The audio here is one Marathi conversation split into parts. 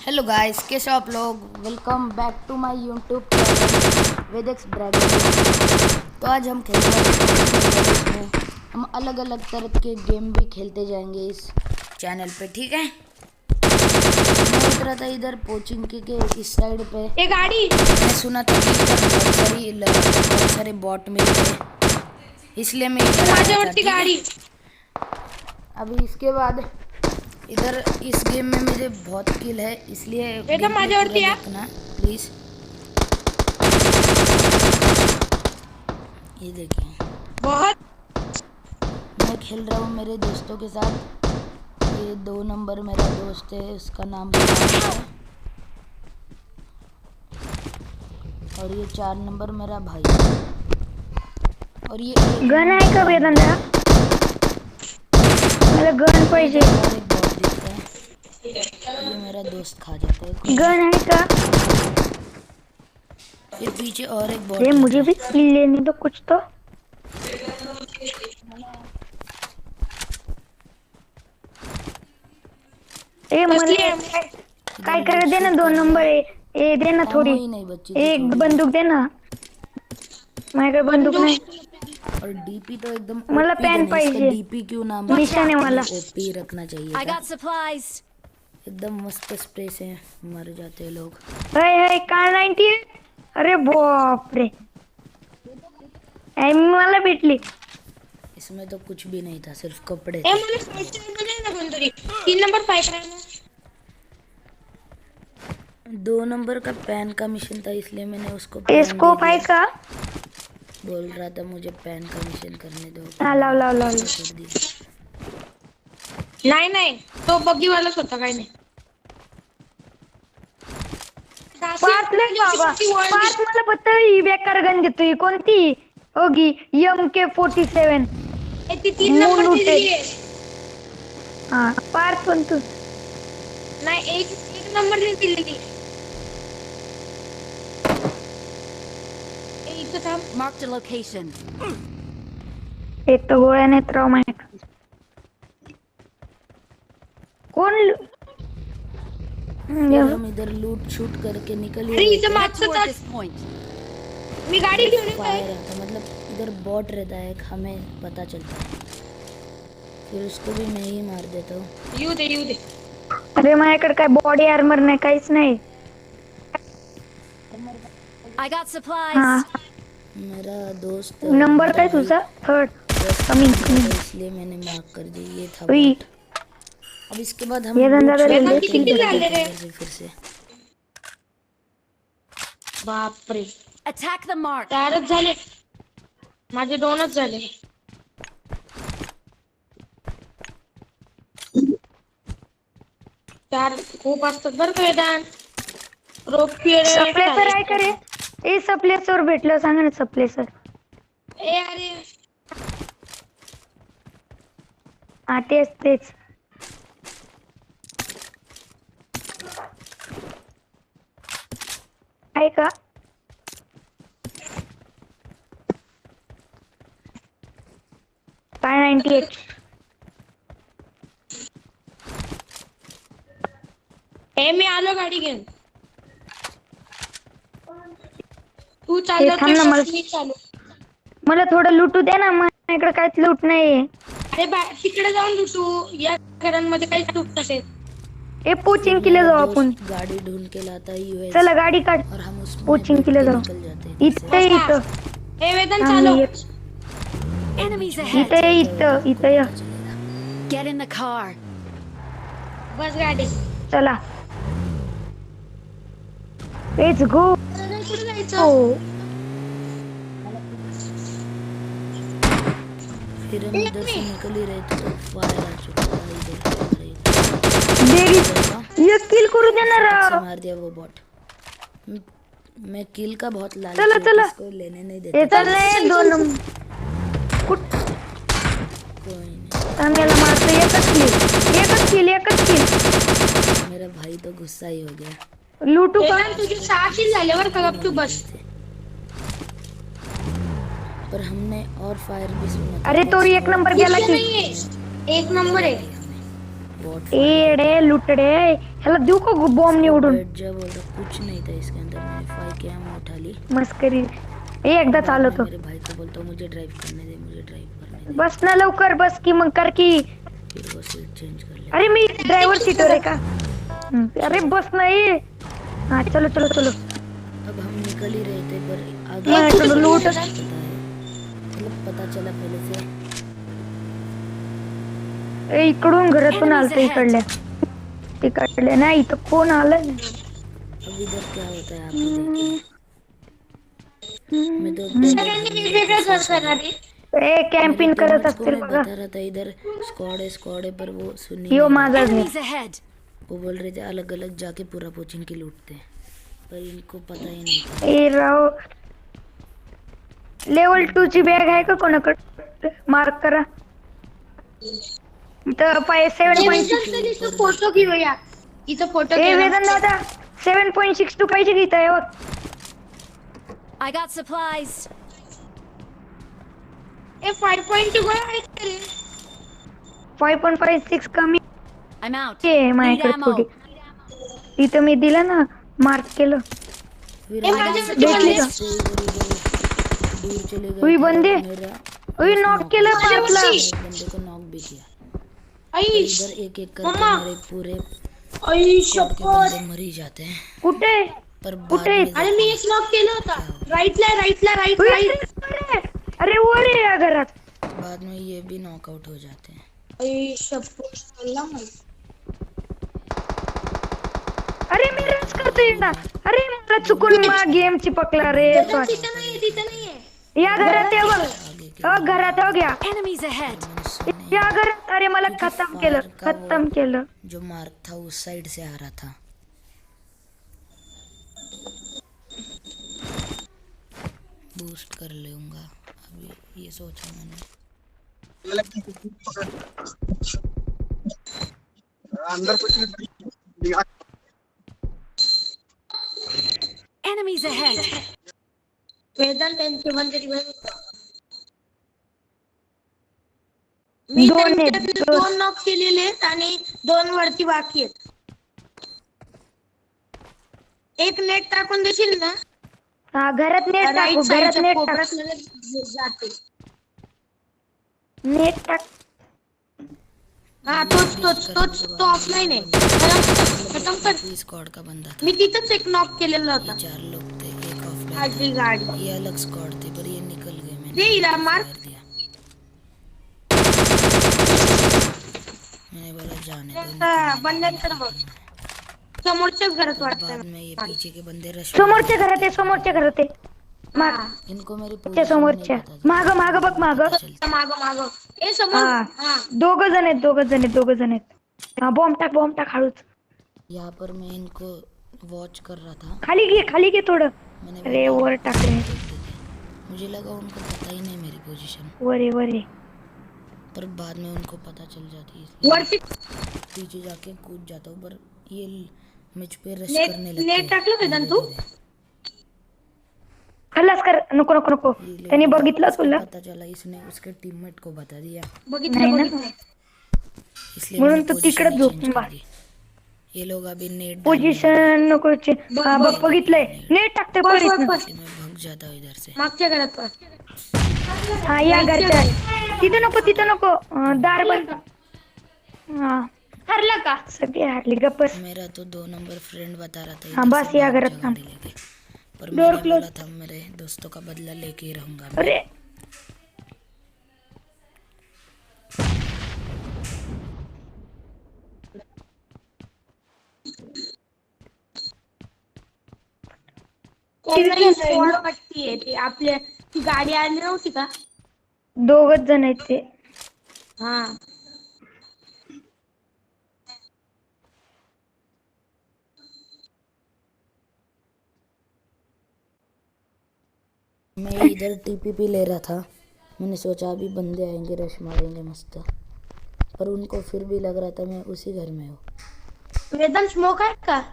हेलो गाइस, कैसे हो आप लोग। Welcome back to my YouTube channel वेदेक्स ड्रैगन। तो आज हम खेलने वाले हैं इसमें हम अलग अलग तरह के गेम भी खेलते जाएंगे इस चैनल पे, ठीक है। मैं उतरा था इधर कोचिंग के इस साइड पे। ये गाड़ी मैंने सुना था कि इधर बहुत सारे बॉट मिलते हैं, इसलिए मैं इधर आया था, माझ्यावरती ठीक है। गाड़ी अभी इसके बाद इधर इस गेम में मुझे बहुत किल है, इसलिए वेदा गेम प्ले पूरा माझ्यावरती या देखना प्लीज़। ये देखिए, बहुत मैं खेल रहा हूँ मेरे दोस्तों के साथ। ये 2 नंबर मेरा दोस्त है, उसका नाम प्रकाश है। और ये 4 नंबर मेरा भाई है। और ये गन आहे का वेदांता? मला गन पाहिजे. और एक बॉट दिखता है, ये मेरा दोस्त खा जाता है। गन आहे का? फिर पीछे और एक बॉट ये मुझे रहता भी है। किल लेने दो कुछ तो. ए कसली मला आहे? काय कर दे ना 2 नंबर आहे. ए दे ना थोडी. ही नहीं बच्ची थी एक थोड़ी। बंदूक दे ना. माझ्याकडे बंदूक नाही. और डीपी तो एकदम मला ओपी पेन गन है, इसका पाहिजे. डीपी क्यों नाम निशान है वाला. ओपी रखना चाहिए I था। got supplies. एकदम मस्त स्प्रे से मर जाते हैं लोग। हाय हाय कार 90. अरे बाप रे. मला भेटली. इसमें तो कुछ भी नहीं था, सिर्फ कपड़े ए थे। मला साईडच्या मध्ये ना कोणतरी 3 नंबर फाय करायला 2 नंबर का पैन का मिशन था, इसलिए मैंने उसको पैन स्कोप दे आहे दिया। का? बोल रहा था मुझे पैन का मिशन करने दो। हा लाव लाव लाव. कर दिया। नाही नाही तो बग्गी वालाच होता काय नाही पार्थ नाही बाबा. पार्थ मला पत्ता ही बेकार गन देतोय. कोणती होगी MK47. ती 3 नंबर मोनूटे. दिली आहे हा पार्थ पण तू. नाही एक नंबर दिली इथं थांब Marked a location. एक तो गोळ्या नाहीत राव माझ्याकडे. कोण फिर हम इधर लूट शूट करके निकल ही अरे रहे इथं थे। Head toward मागचं this point. मी गाडी घेऊन येतोय फायर आता मतलब इधर बॉट रहता है, हमें पता चलता है। फिर उसको भी मैं ही मार देता हूँ। येऊ दे अरे माझ्याकडे काय बॉडी आर्मर नाही काहीच नाही. I got supplies. हा मेरा दोस्त नंबर काय तुझा? थर्ड. कमिंग इसलिए मैंने मार्क कर दी। ये था उई. बॉट। अब इसके बाद हम ये धंधा लूट तो शूट ले करके किती निकल झाले रे? जाएंगे फिर से। बापरे Attack the mark. 4च झाले माझे 2च झाले चार खूप असतात बरं का वेदांत सप्लेसर आहे का रे? ए सप्लेसर भेटलं सांगा ना सप्लेसर. ए अरे हा तेच आहे का? काय 98. ए मी आलो गाडी घेऊन तू ए, थांब ना, मला- मी चालू मला थोडं लुटू दे ना. माझ्याकडे काहीच लूट नाही. अरे तिकडे जाऊन लुटू या घरांमध्ये काही लुट नसेल ए पोचिंग केलं जाऊ आपण. दोस्त गाड़ी ढूंढ के लाता है यूएस चला गाडी काढ. और हम उसमें कोचिंग बैठ केलं के जाऊ. निकल जाते हैं। इथं ए वेदन हा, चालू मी येत- Enemies ahead. इथं ये. Get in the car. बस गाडी चला लेट्स गो. कुठे जायचं हो फिर हम इधर से निकल ही रहे थे तो फायर आ चुका था इधर। देरी एक किल करू दे ना से राव. मार दिया वो बॉट। मैं किल का बहुत लालची चला, हूँ, चला. किसको लेने नहीं हे देता। चाललंय 2 कुठ कोई नहीं, आम्हाला मारतो. एकच किल. मेरा भाई तो गुस्सा ही हो गया। लुटू का? वेदांत तुझे 6 किल झाले बरं का गप तू बस पर हमने और फायर भी सुना था। अरे तो 1 नंबर गेला इथे की. नाहीये 1 नंबर आहे बॉट एडे लुटडे ह्याला देऊ का बॉम्ब निवडून? बैठ जा बोल रहा, कुछ नहीं था इसके अंदर। मैंने 5 के एम उठा ली। मस्करी एकदा बाद में चालवतो. मेरे भाई को बोलता हूँ मुझे ड्राइव करने दे, मुझे ड्राइव करने दे। बस ना लवकर, बस की मग कर की. फिर वो सीट चेंज कर ले। अरे मी ड्रायव्हर सीटवर आहे का? अरे बस ना ये. हा चलो चलो चलो. अब हम निकल ही रहे थे पर आगे मैं चलो लूट. पता है, मतलब पता चला पहले से। ए इकडून घरातून आलतो इकडल्या. इकडल्या नाही इथं कोण आलं? अब इधर क्या होता है आप देखिए। मैं तो सगळ्यांनी वेगवेगळं घर करणार आहे. ए कॅम्पिंग करत को असतील मैं बघा. बता रहा था इधर स्क्वाड है पर वो सुनी यो नहीं। माझा घर. Enemies ahead. वो बोल रहे थे अलग अलग जाके पूरा पोचिंग की लूटते हैं, पर इनको पता ही नहीं था। ए राव लेवल 2 ची बॅग आहे का कोणाकडे? मार्क करा. इथं 7.6. इथं फोटो घेऊया. इथं फोटो ए घेऊया. वेदन दादा 7.62 पाहिजे की इथं. हे बघ. I got supplies. ए 5.2 आहे का रे? 5.56 कमी I'm out. आहे Need माझ्याकडे ammo. थोडी. इथं मी दिलं ना, मार्क केलं. फिर ए हम माझ्यासाठी भेटली बनले. का? दूर चले गए उई थे बंदे. और मेरा उई नॉक केलं पाचला. माझ्यावरची. एक बंदे को नॉक भी किया। आई इधर एक एक करके मम्मा. मेरे पूरे आई स्क्वाड के शपथ. बंदे मर ही जाते हैं, कुठे? पर बाद कुठे? में अरे मी एक नॉक केलं होता. राईटला राईट उई, राईट. अरे वर आहे या घरात. बाद में ये भी नॉकआउट हो जाते हैं। आई शपथ. अल्लाह माहित. अरे मी रच करतोय ना. अरे मला चुकून गेम चिपकला रे. Sorry. तिथं नाहीये. या घरात आहे बघ. घरात हो गया. Enemies ahead. या घरात. अरे मला खतम केलं, खतम केलं. जो मार्क था उस साइड से आ रहा था। बूस्ट कर लूंगा अभी, ये सोचा मैंने। अंदर कुछ नहीं। Enemies ahead. वेदन त्यांचे म्हणजे मी दोन आहेत, त्यांच्यातले दोन. 2 नॉक केलेले आहेत आणि 2 वरती बाकी आहेत. एक नेट टाकून देशील ना? हा घरात नेट टाकू. राईट घरात साईडच्या नेट टाक. कोपऱ्यात लगेच जाते. नेट टाक. हा तो ऑफलाईन आहे. खतम कर. स्क्वाड का बंदा था, मी तिथंच एक नॉक केलेला होता. 4 लोग थे, एक ऑफलाइन आधी गाडी. था। ये अलग स्क्वाड थे पर ये निकल गए। दे हिला मार. मार दिया। मैंने बोला जाने दो। आता बंद्यांकडे बघ. समोरच्याच घरात वाटतं. बाद में ये पीछे के बंदे रश समोरच्या घरात आहे, समोरच्या घरात आहे. माग हा. इनको मेरी त्या पोजीशन समोरच्या. नहीं पता माग माग बघ माग. माग ए समोर. हा हा. दोघ जण आहेत. हा बॉम्ब टाक हळूच. यहाँ पर मैं इनको वॉच कर रहा था। खाली घे थोडं. मैंने अरे वर टाकले. मुझे लगा उनको पता ही नहीं मेरी पोजीशन, वर आहे. पर बाद में उनको पता चल जाती है, इसलिए वरती पीछे जाके कूद जाता हूँ। पर ये मुझ पे रश नेट करने लगते नेट टाकलं वेदन तू? खल्लास कर. नको. त्यांनी बघितलं तुला. पता चला इसने उसके टीममेट को बता दिया, बघितलं. इसलिए म्हणून मैंने तू पोजीशन तिकडे ही झोप चेंज बा. कर दी। ये लोग अभी नेट पोझिशन नको. हा बघ बघितलंय. नेट टाकते बस पळीत. बस मैं भाग जाता हूँ इधर से। मागच्या घरात पळ. हा या घरच्या. तिथं नको. दार बंद. हा हरला का? सगळे हारली. गप्पस. मेरा तो 2 नंबर फ्रेंड बता रहा था हाँ, इधर बस से यहाँ भाग गलत जा काम। गाड़ी लेके, पर डोर मैंने क्लोज। बोला था मेरे दोस्तों का बदला लेके ही रहूंगा मैं। अरे कोणाला स्क्वॉड वाटतीये. ते आपल्या ती गाडी आली नव्हती का? दोघच जण आहेत ते. हा. मैं इधर टीपीपी ले रहा था। मैंने सोचा अभी बंदे आएंगे, रश मारेंगे मस्त, पर उनको फिर भी लग रहा था मैं उसी घर में हूँ। वेदन स्मोक आहे का?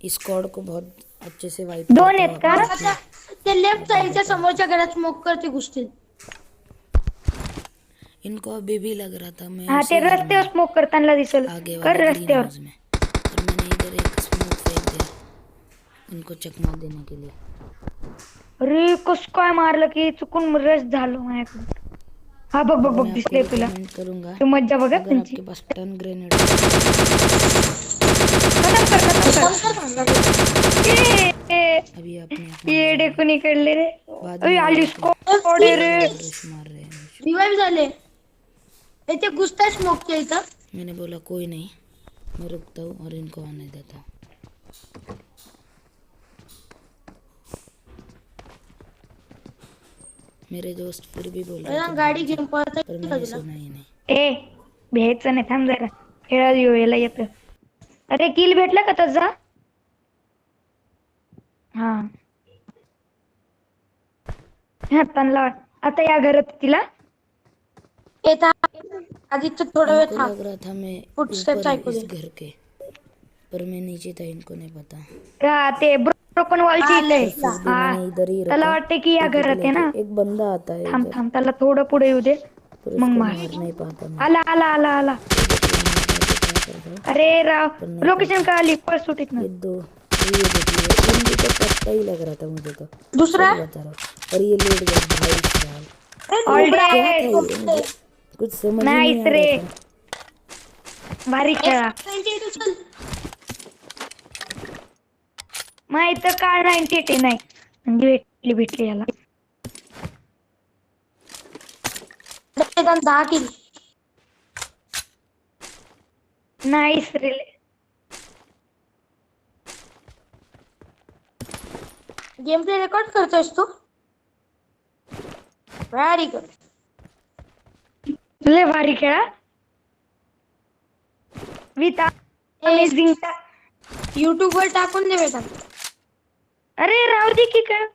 स्क्वाड को बहुत अच्छे से वाइप दोन आहेत का? आता ते लेफ्ट साईडच्या समोरच्या घरात स्मोक करते घुसतील. इनको अभी भी लग रहा था मैं हा उसी ते घर में रस्त्यावर स्मोक करताना दिसल. आगे कर वाले ग्रीन रस्त्यावर. हाउस में, पर मैंने इधर एक स्मोक फेंक दिया इनको चकमा देने के लिए। अरे कस काय मारलं की चुकून रस झालो माझ्याकडून. हा बघ बघ बघ मैं आपको दिसले तुला. रिकमेंड करूंगा तू मज्जा बघ अगर त्यांची. आपके पास टन ग्रेनेड खतम कर खतम कर. कोण कर म्हणलं रे? अभी आपने अपना येडे बचाया। कुणी कडले रे. बाद अय में आली स्कोड रे. रश मार रहे हैं मुझे। रिवाइव झाले. इथे घुसताय स्मोकच्या इथं. मैंने बोला कोई नहीं, मैं रुकता हूँ और इनको आने देता हूँ। मेरे दोस्त फिर भी बोल रहे थे गाडी घेऊन पळत पर मैंने सुना ही नहीं। ए भ्यायचं नाही थांब जरा. खेळायला येऊ याला येतं. अरे किल भेटला का त्याचा? हा हा त्यांना आता या घरात तिला. येता आदित्य थोडा वेळ इनको थांब. लग रहा था मैं Footsteps ऊपर हूँ ऐकू इस दे. घर के, पर मैं नीचे था इनको नहीं पता। का ते ब्रोकन वॉलची इथे आहे. फिर भी हा मैंने इधर ही त्याला रखा वाटते की या क्योंकि घरात आहे ना. एक बंदा आता है थांब इधर थांब त्याला थोडं पुढे येऊ दे पर मग उसको मार. मार नहीं पाता मैं। आला आला आला आला. क्या कर रहा अरे राव लोकेशन का आली पळ सुटीत ना. ये दो ये देखिए इनकी तो पट्टा ही लग रहा था मुझे तो। दुसरा सच बता रहा हूँ। और ये लेट गया भाई साहब। ऑल क्या था डे ये मुझे कुछ समझ ही नहीं नाईस आ रे. रहा था। भारी खेळा. त्यांच्या इथं चल. माहित काय 98 नाही म्हणजे भेटली याला. त्याच्यात 10 किल. नाईस रे. गेम प्ले रेकॉर्ड करतोयस तू? Very good. लय भारी खेळा. With amazing. युट्यूब वर टाकून दे बेटा. अरे राहू दे की काय.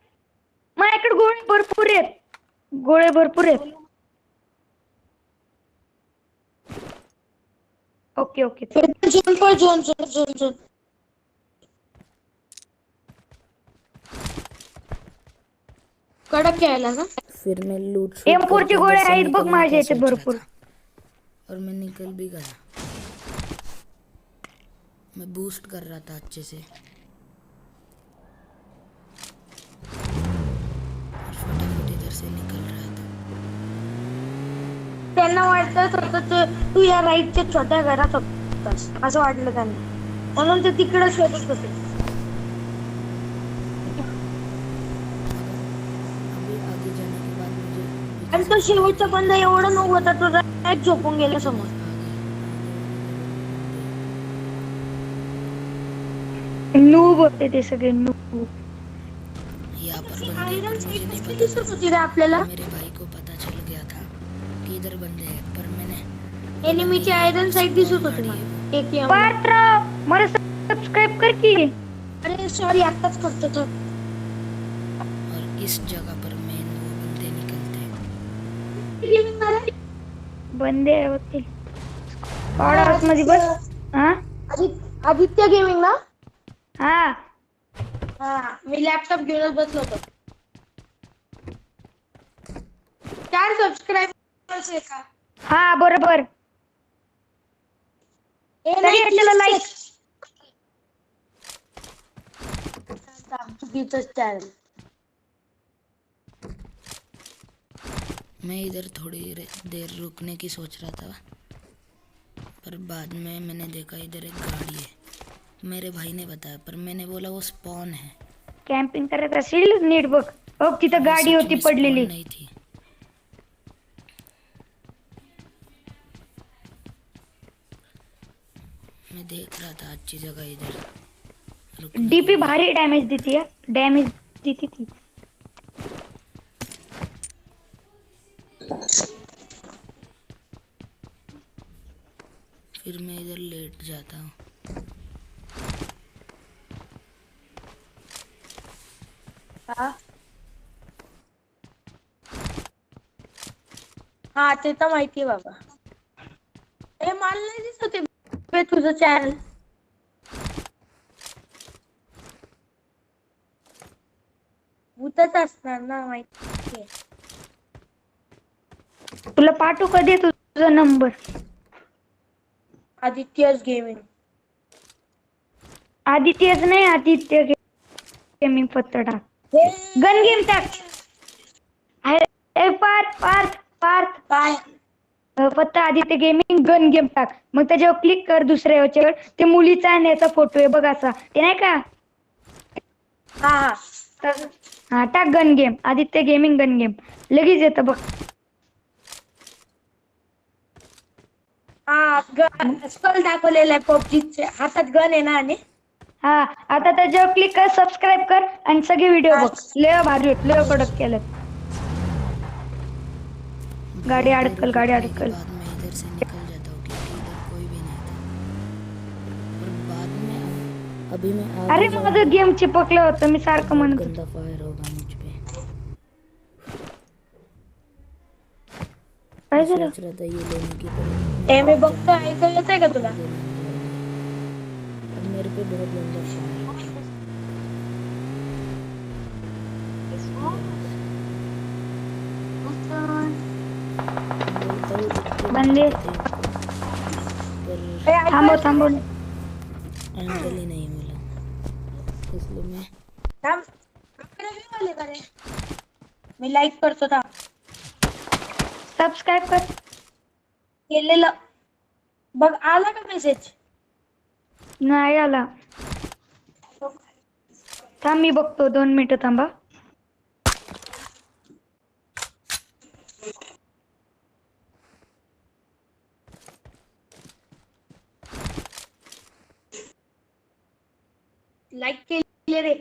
माझ्याकडे गोळे भरपूर आहेत. गोळे भरपूर आहेत. Okay okay. झोन पळ झोन झोन झोन झोन. कडक खेळायला ना. फिर मैं लूट M4 चे गोळे आहेत बघ माझ्या इथे भरपूर. और मैं निकल भी गया। मैं बूस्ट कर रहा था अच्छे से और फटाफट इधर से निकल रहा था। त्यांना वाटतं सतत तू या राईटच्या छोट्या घरात होतास असं वाटलं त्यांना, म्हणून ते तिकडे शोधत होते. अभी आगे जाने के बाद मुझे आणि तो शेवटचा बंदा एवढा नव्हता, तो राईट झोपून गेला समोर. नूब होते ते सगळे नूब. यहाँ पर बंदे हैं, पर मुझे नहीं पता दिसत होती रे आपल्याला. मेरे भाई को पता चल गया था कि इधर बंदे हैं, पर मैंने एनिमीची आयरन साइड दिसत होती मला. एक या पात्रा मला सबस्क्राइब कर की. अरे सॉरी आत्ताच करतो तो. और इस जगह पर मेन वो बंदे निकलते हैं। बंदे होते ऑर्डर मध्ये बस. हा आदित्य गेमिंग ना. हा हा मी लॅपटॉप घेऊनच बसलो होतो. 4 सबस्क्रायबर्स आहे का? हा बरोबर. तरी याच्याला लाईक. चुकीचं चॅनल. मैं इधर थोड़ी देर रुकने की सोच रहा था, पर बाद में मैंने देखा इधर एक गाड़ी है। मेरे भाई ने बताया, पर मैंने बोला वो स्पॉन है। कॅम्पिंग करत असेल नीट बघ. बघ तिथं गाडी सच होती में स्पॉन पडलेली. नहीं थी। मैं देख रहा था अच्छी जगह इधर रुकने डीपी के लिए। भारी डॅमेज देते यार. डॅमेज देते ती. फिर मैं इधर लेट जाता हूँ। हा ते तर माहिती आहे बाबा. हे मला नाही दिसत आहे तुझं चॅनल. भूतच असणार ना, माहिती. तुला पाठवू कधी तुझा नंबर. आदित्य's गेमिंग. आदित्यच नाही, आदित्य गेमिंग फक्त टाक. गन गेम टाक. पार्थ काय फक्त आदित्य गेमिंग गन गेम टाक. मग त्याच्यावर क्लिक कर दुसऱ्या याच्यावर. ते मुलीचा आणि याचा फोटो आहे बघ असा, ते नाही का? हा हा टाक gun game, Aditya gaming gun game. लगेच येतं बघ. हा स्कल दाखवलेला आहे पबजीचे, हातात गन आहे ना. आणि हा आता त्याच्यावर क्लिक कर, सबस्क्राईब कर आणि सगळे व्हिडिओ बघ. लय भारी होत, लय कडक केलं. गाडी अडकल. बाद में इधर से निकल जाता हूँ क्योंकि इधर कोई भी नहीं था। और बाद में अभी मैं आगे अरे माझं गेम चिपकलं होतं, मी सारखं म्हणत होतो. गंदा फायर होगा मुझ पे। काय झालं? सोच रहा था ये लेने की पर ते मी बघतो, ऐकायला येतंय का तुला? अब मेरे पे बहुत गंदा फायर हो गया। बोलता हूँ जितने बंदे पर थांबव. एंगल ही नहीं मिला, इसलिए मैं थांब. अकरावी वाले का रे? मी लाईक करतो थांब. सबस्क्राईब कर. केलेलं बघ, आला का मेसेज? नाही आला. थांब मी बघतो, 2 मिनिटं थांबा. लाईक केले रे.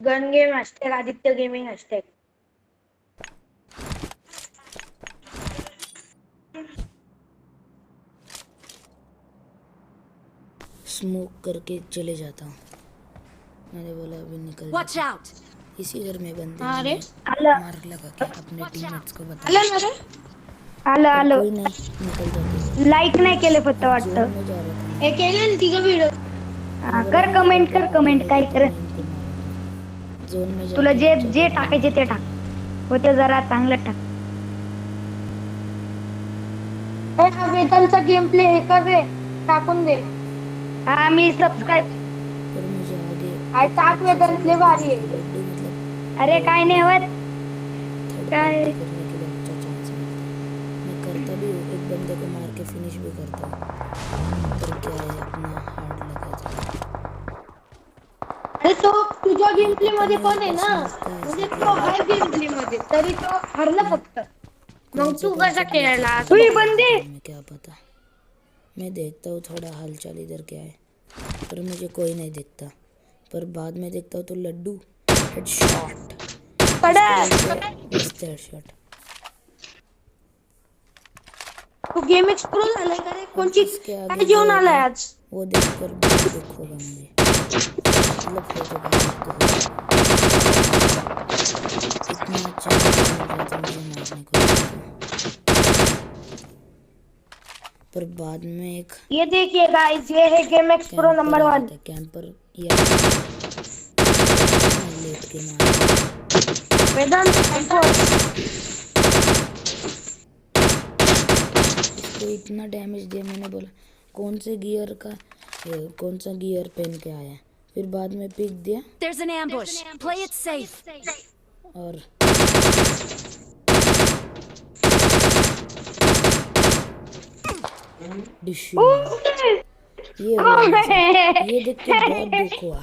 Gun game hashtag Aditya gaming hashtag. Smoke करके चले जाता हूँ। मैंने बोला अभी निकल Watch जाता हूँ। out! इसी घर में बंदे हाँ रे. मैंने आलं मार लगा के अपने टीममेट्स को बता आलं ना रे? आलं कोई नहीं निकल जाते। लाईक नाही केले फक्त जोन वाटतं. में जा रहा था हे केलं ना तिघं व्हिडिओ. हा, कर कमेंट काय कर. जोन में तुला जाके जे टाकायचे ते टाक. होते जरा चांगलं टाक. हा वेदांचा गेम प्ले हे कर रे, टाकून दे. हा मी सबस्क्राईब. पर मुझे आगे आणि टाक वेदांतले भारी आहे. लड्डू मतलब अरे काय नाही होत. थर्ड काय? पार्टी करने के लिए अच्छा चांस मिलता है। मैं करता भी हूँ, एक बंदे को मार के फिनिश भी करता हूँ। पर क्या है अपना हार्ड लगा था। अरे तो तुझ्या गेम प्ले मध्ये पण आहे ना, म्हणजे तो आहे गेम प्ले मध्ये, तरी तो हरला फक्त. मग तू कसा खेळला? तुझी बंदी. मैं क्या पता, मैं देखता हूँ थोड़ा हालचाल इधर क्या है, पर मुझे कोई नहीं दिखता। पर बाद में देखता हूँ तो लड्डू हेडशॉट, मस्त हेडशॉट। तू गेम एक्सप्लोर झालाय का रे? कोणची इसके आगे काय जेवण आलाय आज? वो देखकर बहुत दुख होगा मुझे, मतलब होगा इतना अच्छा मिल रहा था मुझे मारने को, पर बाद में एक ये देखिए गाइस, ये है गेम एक्सप्लोर नंबर 1. कैंपर या लेट के मार वेदांत इसको इतना डैमेज दिया। मैंने बोला कौन से गियर का कौन सा गियर पहन के आया है, फिर बाद में पिक दिया There's an ambush. Play it safe. और डिशू ये हुआ मुझे। ये देख के बहुत दुख हुआ।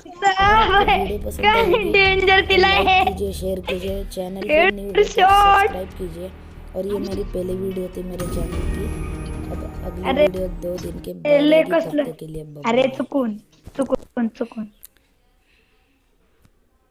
वीडियो पसंद आई डेंजर तो लाइक कीजिए, शेयर कीजिए, चैनल पे न्यू हो तो सब्सक्राइब कीजिए। और ये मेरी पहली वीडियो थी मेरे चैनल की। अब अगली वीडियो 2 दिन के बाद आएगी, तब तक के लिए बाय। अरे चुकून